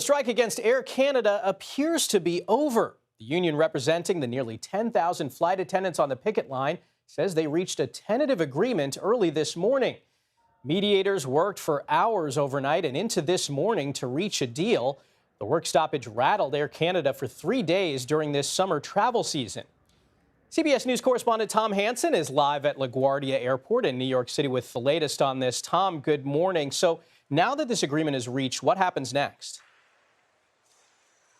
strike against Air Canada appears to be over. The union representing the nearly 10,000 flight attendants on the picket line says they reached a tentative agreement early this morning. Mediators worked for hours overnight and into this morning to reach a deal. The work stoppage rattled Air Canada for 3 days during this summer travel season. CBS News correspondent Tom Hanson is live at LaGuardia Airport in New York City with the latest on this. Tom, good morning. So now that this agreement is reached, what happens next?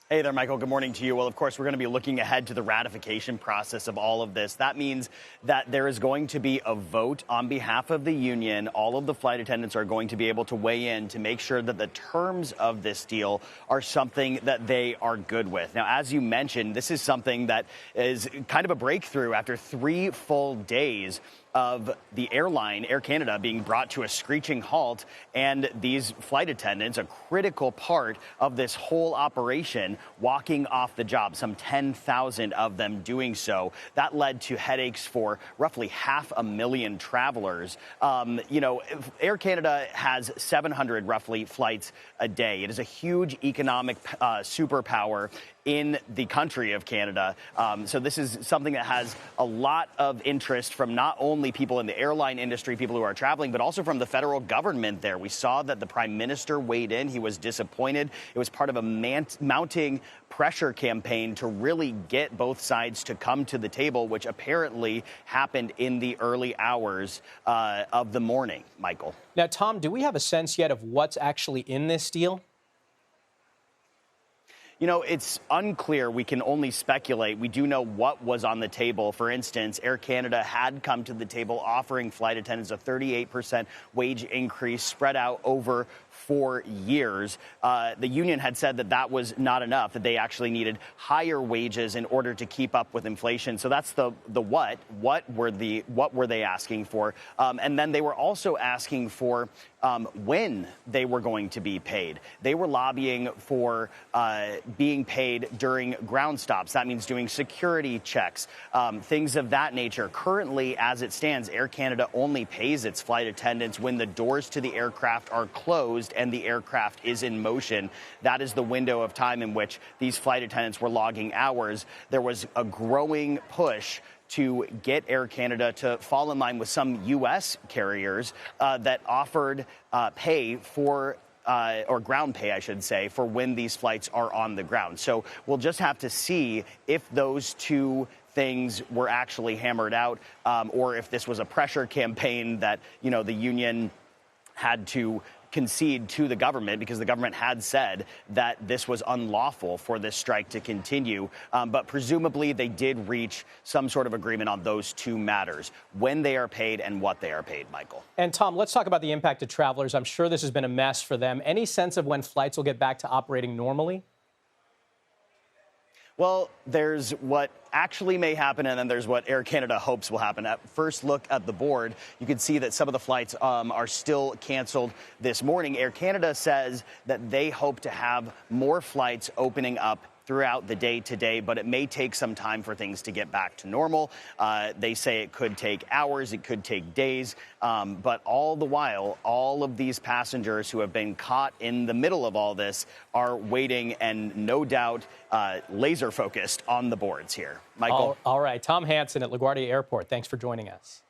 Hey there, Michael. Good morning to you. Well, of course, we're going to be looking ahead to the ratification process of all of this. That means that there is going to be a vote on behalf of the union. All of the flight attendants are going to be able to weigh in to make sure that the terms of this deal are something that they are good with. Now, as you mentioned, this is something that is kind of a breakthrough after 3 full days of the airline, Air Canada, being brought to a screeching halt, and these flight attendants, a critical part of this whole operation, walking off the job, some 10,000 of them doing so. That led to headaches for roughly 500,000 travelers. Air Canada has 700 roughly flights a day. It is a huge economic superpower in the country of Canada. So this is something that has a lot of interest from not only people in the airline industry, people who are traveling, but also from the federal government there. We saw that the prime minister weighed in. He was disappointed. It was part of a mounting pressure campaign to really get both sides to come to the table, which apparently happened in the early hours of the morning, Michael. Now, Tom, do we have a sense yet of what's actually in this deal? You know, it's unclear. We can only speculate. We do know what was on the table. For instance, Air Canada had come to the table offering flight attendants a 38% wage increase spread out over 4 years. The union had said that that was not enough, that they actually needed higher wages in order to keep up with inflation. So that's the what. What were they asking for? And then they were also asking for when they were going to be paid. They were lobbying for being paid during ground stops. That means doing security checks, things of that nature. Currently, as it stands, Air Canada only pays its flight attendants when the doors to the aircraft are closed and the aircraft is in motion. That is the window of time in which these flight attendants were logging hours. There was a growing push to get Air Canada to fall in line with some U.S. carriers that offered pay for or ground pay, I should say, for when these flights are on the ground. So we'll just have to see if those two things were actually hammered out or if this was a pressure campaign that, the union had to concede to the government because the government had said that this was unlawful for this strike to continue. But presumably they did reach some sort of agreement on those two matters, when they are paid and what they are paid, Michael. And Tom, let's talk about the impact to travelers. I'm sure this has been a mess for them. Any sense of when flights will get back to operating normally? Well, there's what actually may happen, and then there's what Air Canada hopes will happen. At first look at the board, you can see that some of the flights are still canceled this morning. Air Canada says that they hope to have more flights opening up throughout the day today, but it may take some time for things to get back to normal. They say it could take hours, it could take days, but all the while, all of these passengers who have been caught in the middle of all this are waiting and no doubt laser focused on the boards here. Michael? All right. Tom Hanson at LaGuardia Airport. Thanks for joining us.